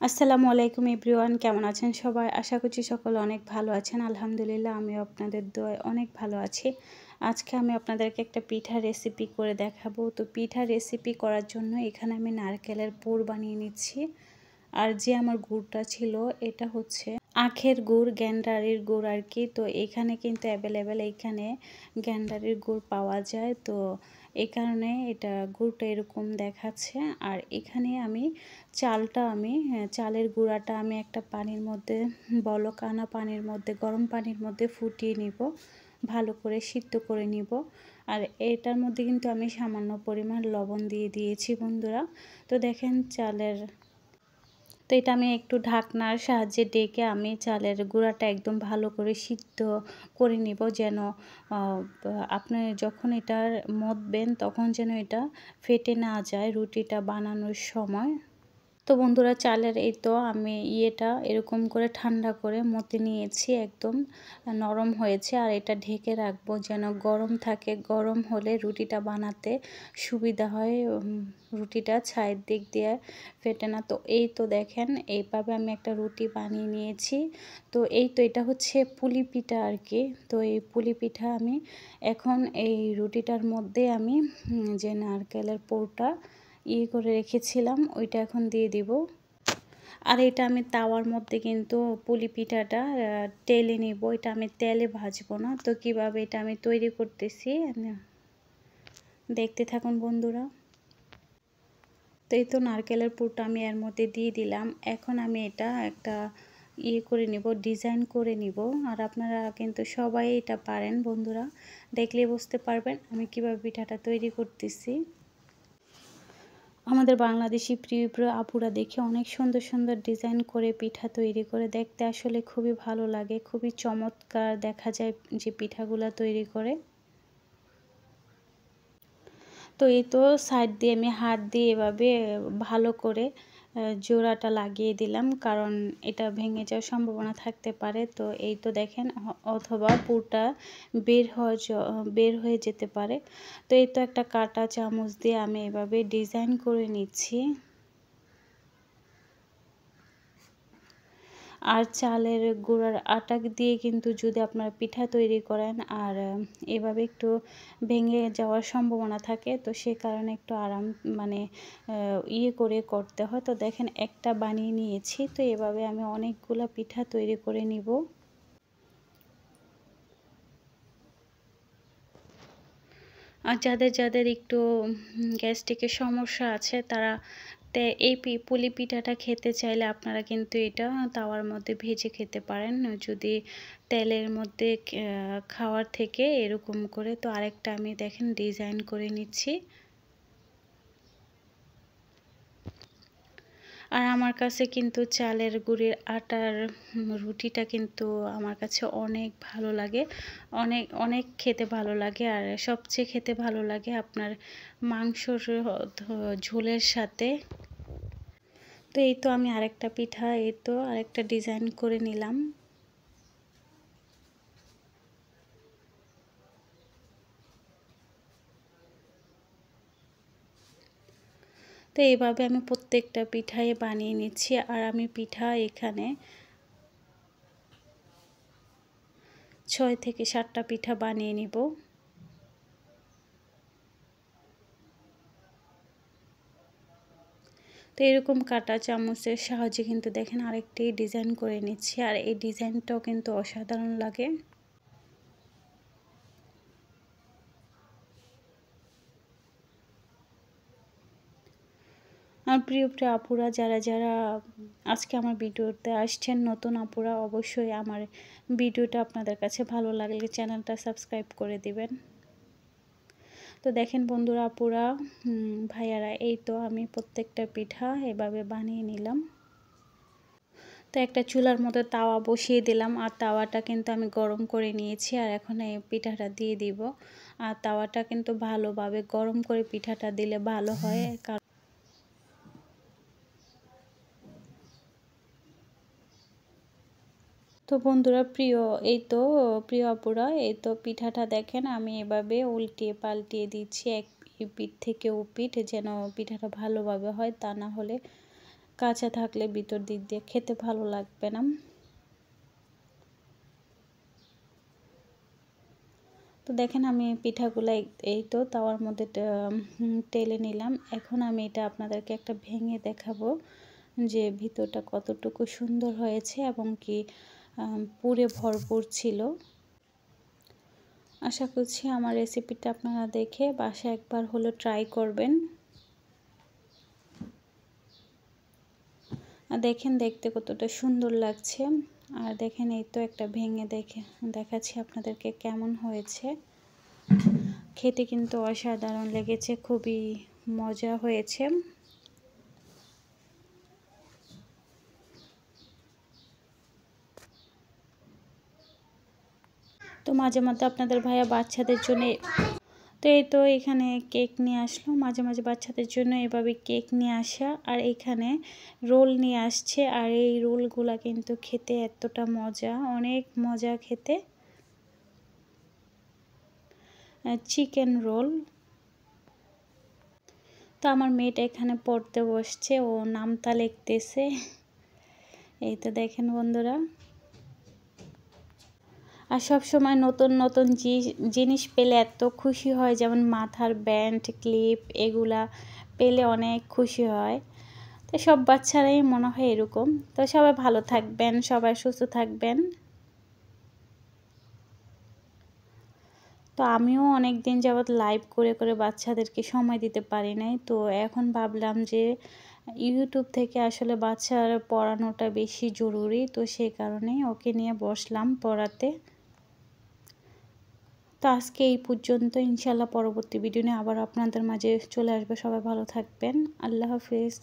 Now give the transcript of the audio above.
আসসালামু আলাইকুম এভরিওয়ান, কেমন আছেন সবাই? আশা করছি সকলে অনেক ভালো আছেন। আলহামদুলিল্লাহ আমিও আপনাদের দোয়ায় অনেক ভালো আছি। আজকে আমি আপনাদেরকে একটা পিঠা রেসিপি করে দেখাবো। তো পিঠা রেসিপি করার জন্য এখানে আমি নারকেলের পুর বানিয়ে নিচ্ছি। আর যে আমার গুড়টা ছিল এটা হচ্ছে আখের গুড়, গ্যান্ডারির গুড় আর কি। তো এখানে কিন্তু অ্যাভেলেবেল এইখানে গ্যান্ডারির গুড় পাওয়া যায়। তো এই কারণে এটা গুড়টা এরকম দেখাচ্ছে। আর এখানে আমি চালের গুঁড়াটা আমি একটা পানির মধ্যে বলক আনা পানির মধ্যে গরম পানির মধ্যে ফুটিয়ে নিব, ভালো করে সিদ্ধ করে নিব। আর এটার মধ্যে কিন্তু আমি সামান্য পরিমাণ লবণ দিয়ে দিয়েছি বন্ধুরা। তো দেখেন তো এটা আমি একটু ঢাকনার সাহায্যে ডেকে আমি চালের গুঁড়াটা একদম ভালো করে সিদ্ধ করে নিব, যেন আপনি যখন এটার মথবেন তখন যেন এটা ফেটে না যায় রুটিটা বানানোর সময়। তো বন্ধুরা চালের এই তো আমি এরকম করে ঠান্ডা করে মতে নিয়েছি, একদম নরম হয়েছে। আর এটা ঢেকে রাখবো যেন গরম থাকে, গরম হলে রুটিটা বানাতে সুবিধা হয়, রুটিটা ছায়ের দিক দিয়ে ফেটে না। তো এই তো দেখেন এইভাবে আমি একটা রুটি বানিয়ে নিয়েছি। তো এই তো এটা হচ্ছে পুলি পিঠা আর কি। তো এই পুলি পিঠা আমি এখন এই রুটিটার মধ্যে আমি যে নারকেলের পুরটা করে রেখেছিলাম ওইটা এখন দিয়ে দিব। আর এটা আমি তাওয়ার মধ্যে কিন্তু পুলি পিঠাটা তেলে নিব, এটা আমি তেলে ভাজবো না। তো কিভাবে এটা আমি তৈরি করতেছি দেখতে থাকুন বন্ধুরা। তো এই তো নারকেলের পুরটা আমি এর মধ্যে দিয়ে দিলাম। এখন আমি এটা একটা করে নিব, ডিজাইন করে নিব। আর আপনারা কিন্তু সবাই এটা পারেন বন্ধুরা, দেখলে বুঝতে পারবেন আমি কিভাবে পিঠাটা তৈরি করতেছি। আমাদের বাংলাদেশি প্রিয় প্রিয় আপুরা দেখে অনেক সুন্দর সুন্দর ডিজাইন করে পিঠা তৈরি করে, দেখতে আসলে খুবই ভালো লাগে, খুবই চমৎকার দেখা যায় যে পিঠাগুলা তৈরি করে। তো এই তো সাইড দিয়ে আমি হাত দিয়ে এভাবে ভালো করে জোড়াটা লাগিয়ে দিলাম, কারণ এটা ভেঙে যাওয়ার সম্ভাবনা থাকতে পারে। তো এই তো দেখেন, অথবা পুরটা বের হয়ে যেতে পারে। তো এই তো একটা কাঁটা চামচ দিয়ে আমি এভাবে ডিজাইন করে নিচ্ছি। আর চালের গুঁড়ার আটা দিয়ে কিন্তু যদি আপনারা পিঠা তৈরি করেন আর এভাবে একটু ভেঙে যাওয়ার সম্ভাবনা থাকে, তো সে কারণে একটু মানে করে করতে হয়। তো দেখেন একটা বানিয়ে নিয়েছি। তো এভাবে আমি অনেকগুলা পিঠা তৈরি করে নিব। আর যাদের একটু গ্যাস্ট্রিকের সমস্যা আছে তারা এই পুলি পিঠাটা খেতে চাইলে আপনারা কিন্তু এটা তাওয়ার মধ্যে ভেজে খেতে পারেন, যদি তেলের মধ্যে খাওয়ার থেকে এরকম করে। তো আরেকটা আমি দেখেন ডিজাইন করে নিচ্ছি। আর আমার কাছে কিন্তু চালের গুঁড়ির আটার রুটিটা কিন্তু আমার কাছে অনেক ভালো লাগে, অনেক অনেক খেতে ভালো লাগে। আর সবচেয়ে খেতে ভালো লাগে আপনার মাংসর ঝোলের সাথে। তো এই তো আমি আরেকটা পিঠা আরেকটা ডিজাইন করে নিলাম। তো এইভাবে আমি প্রত্যেকটা পিঠাই বানিয়ে নিচ্ছি। আর আমি পিঠা এখানে 6 থেকে 7টা পিঠা বানিয়ে নিব। তো এরকম কাঁটা চামচের সাহায্যে কিন্তু দেখেন আরেকটি ডিজাইন করে নিচ্ছি। আর এই ডিজাইনটাও কিন্তু অসাধারণ লাগে। আর প্রিয় প্রিয় আপুরা যারা আজকে আমার ভিডিওতে আসছেন, নতুন আপুরা, অবশ্যই আমার ভিডিওটা আপনাদের কাছে ভালো লাগলে চ্যানেলটা সাবস্ক্রাইব করে দিবেন। তো দেখেন বন্ধুরা, আপুরা, ভাইয়ারা, এই তো আমি প্রত্যেকটা পিঠা এভাবে বানিয়ে নিলাম। তো একটা চুলার মধ্যে তাওয়া বসিয়ে দিলাম, আর তাওয়াটা কিন্তু আমি গরম করে নিয়েছি। আর এখন এই পিঠাটা দিয়ে দিব। আর তাওয়াটা কিন্তু ভালোভাবে গরম করে পিঠাটা দিলে ভালো হয়। তো বন্ধুরা, প্রিয় আপুরা, এই তো পিঠাটা দেখেন আমি এভাবে উল্টিয়ে পাল্টিয়ে দিচ্ছি এক পিঠ থেকে ও পিঠ, যেন পিঠাটা ভালোভাবে হয়, তা না হলে কাঁচা থাকলে ভিতর দিক দিয়ে খেতে ভালো লাগবে না। তো দেখেন আমি পিঠাগুলো এই তো তাওয়ার মধ্যে টেলে নিলাম। এখন আমি এটা আপনাদেরকে একটা ভেঙে দেখাবো যে ভিতরটা কতটুকু সুন্দর হয়েছে এবং কি পুরে ভরপুর ছিল। আশা করছি আমার রেসিপিটা আপনারা দেখে বাসায় একবার হলো ট্রাই করবেন। আর দেখেন দেখতে কতটা সুন্দর লাগছে। আর দেখেন এই তো একটা ভেঙে দেখাচ্ছি আপনাদেরকে কেমন হয়েছে। খেতে কিন্তু অসাধারণ লেগেছে, খুবই মজা হয়েছে। তো মাঝে মধ্যে আপনাদের ভাইয়া বাচ্চাদের জন্য তো এই তো এখানে কেক নিয়ে আসলো, মাঝে মাঝে বাচ্চাদের জন্য এভাবে কেক নিয়ে আসা। আর এখানে রোল নিয়ে আসছে, আর এই রোলগুলা কিন্তু খেতে এতটা মজা, অনেক মজা খেতে। Chicken roll. তো আমার মেয়েটা এখানে পড়তে বসছে, ও নামতা লিখতেছে। এই তো দেখেন বন্ধুরা। আর সব সময় নতুন নতুন জিনিস পেলে এত খুশি হয়, যেমন মাথার ব্যান্ড, ক্লিপ, এগুলা পেলে অনেক খুশি হয়। তো সব বাচ্চারাই মনে হয় এরকম। তো সবাই ভালো থাকবেন, সবাই সুস্থ থাকবেন। তো আমিও অনেক দিন যাবৎ লাইভ করে করে বাচ্চাদেরকে সময় দিতে পারি নাই। তো এখন ভাবলাম যে ইউটিউব থেকে আসলে বাচ্চার পড়ানোটা বেশি জরুরি, তো সেই কারণেই ওকে নিয়ে বসলাম পড়াতে। তো আজকে এই পর্যন্ত, ইনশাল্লাহ পরবর্তী ভিডিও নিয়ে আবার আপনাদের মাঝে চলে আসবে। সবাই ভালো থাকবেন। আল্লাহ হাফিজ।